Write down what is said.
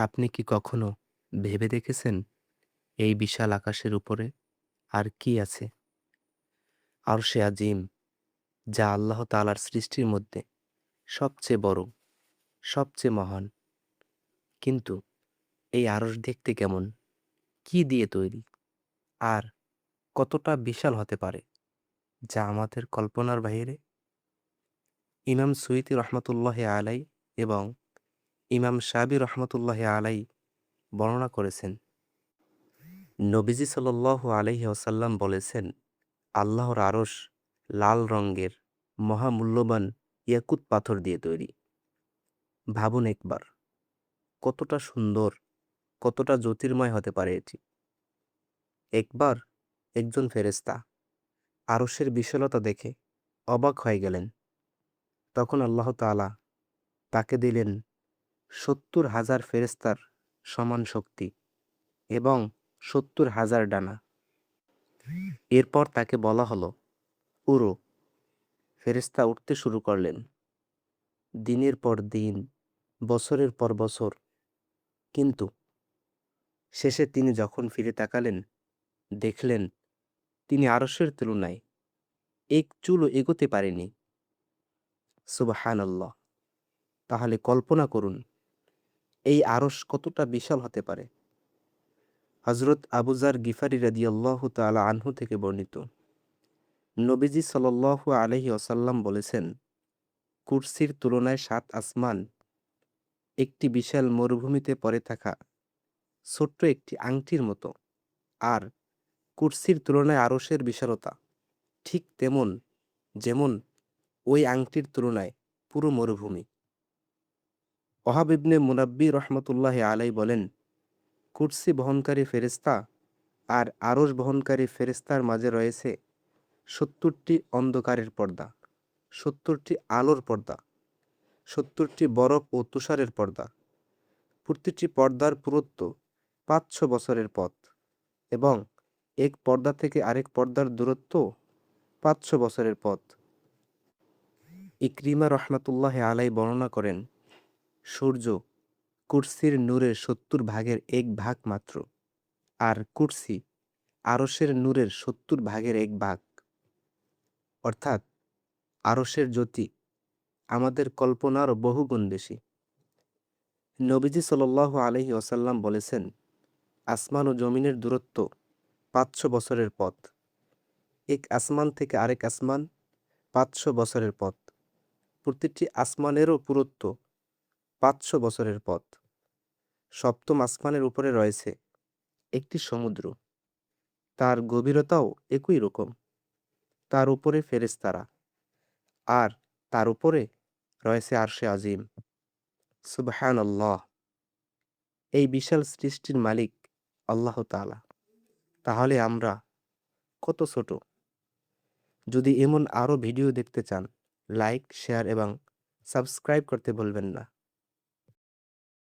আপনি কি কখনো ভেবে দেখেছেন এই বিশাল আকাশের উপরে আর কি আছে? আরশে আজিম, যা আল্লাহ তাআলার সৃষ্টির মধ্যে সবচেয়ে বড়, সবচেয়ে মহান। কিন্তু এই আরশ দেখতে কেমন? কি দিয়ে তৈরি? আর কতটা বিশাল হতে পারে, যা আমাদের কল্পনার বাহিরে? ইমাম সুয়ুতী রহমতুল্লাহি আলাই এবং ইমাম শাবি রহমতুল্লাহি আলাই বর্ণনা করেছেন, নবীজি সাল্লাল্লাহু আলাইহি ওয়াসাল্লাম বলেছেন, আল্লাহর আরশ লাল রঙের মহামূল্যবান ইয়াকুত পাথর দিয়ে তৈরি। ভাবুন একবার, কতটা সুন্দর, কতটা জ্যোতির্ময় হতে পারে এটি। একবার একজন ফেরেশতা আরশের বিশালতা দেখে অবাক হয়ে গেলেন। তখন আল্লাহ তাআলা তাকে দিলেন ৭০,০০০ ফেরেশতার সমান শক্তি এবং ৭০,০০০ ডানা। এরপর তাকে বলা হলো, উড়ো। ফেরেশতা উঠতে শুরু করলেন। দিনের পর দিন, বছরের পর বছর। কিন্তু শেষে তিনি যখন ফিরে তাকালেন, দেখলেন তিনি আরশের তুলনায় এক চুলও এগোতে পারেনি। সুবহানাল্লাহ! তাহলে কল্পনা করুন এই আরশ কতটা বিশাল হতে পারে। হযরত আবু যার গিফারী রাদিয়াল্লাহু তাআলা আনহু থেকে বর্ণিত, নবীজি সাল্লাল্লাহু আলাইহি ওয়াসাল্লাম বলেছেন, কুরসির তুলনায় ৭ আসমান একটি বিশাল মরুভূমিতে পড়ে থাকা ছোট্ট একটি আংটির মতো। আর কুরসির তুলনায় আরশের বিশালতা ঠিক যেমন ওই আংটির তুলনায় পুরো মরুভূমি। ওহাব ইবনে মুনাব্বি রহমতুল্লাহি আলাই বলেন, কুরসি বহনকারী ফেরেশতা আর আরশ বহনকারী ফেরেশতার মাঝে রয়েছে ৭০টি অন্ধকারের পর্দা, ৭০টি আলোর পর্দা, ৭০টি বরফ ও তুষারের পর্দা। প্রতিটি পর্দার পুরুত্ব ৫০০ বছরের পথ এবং এক পর্দা থেকে আরেক পর্দার দূরত্ব ৫০০ বছরের পথ। ইকরিমা রহমাতুল্লাহি আলাই বর্ণনা করেন, সূর্য কুরসির নূরের ৭০ ভাগের ১ ভাগ মাত্র, আর কুরসি আরশের নূরের ৭০ ভাগের ১ ভাগ। অর্থাৎ আরশের জ্যোতি আমাদের কল্পনারও বহুগুণ বেশি। নবীজি সাল্লাল্লাহু আলাইহি ওয়াসাল্লাম বলেছেন, আসমান ও জমিনের দূরত্ব ৫০০ বছরের পথ। এক আসমান থেকে আরেক আসমান ৫০০ বছরের পথ। প্রতিটি আসমানেরও পুরুত্ব ৫০০ বছরের পথ। সপ্তম আসমানের উপরে রয়েছে একটি সমুদ্র, তার গভীরতাও একই রকম। তার উপরে ফেরেশতারা, আর তার উপরে রয়েছে আরশে আজিম। সুবহানাল্লাহ! এই বিশাল সৃষ্টির মালিক আল্লাহ তাআলা। তাহলে আমরা কত ছোট! যদি এমন আরো ভিডিও দেখতে চান, লাইক, শেয়ার এবং সাবস্ক্রাইব করতে ভুলবেন না।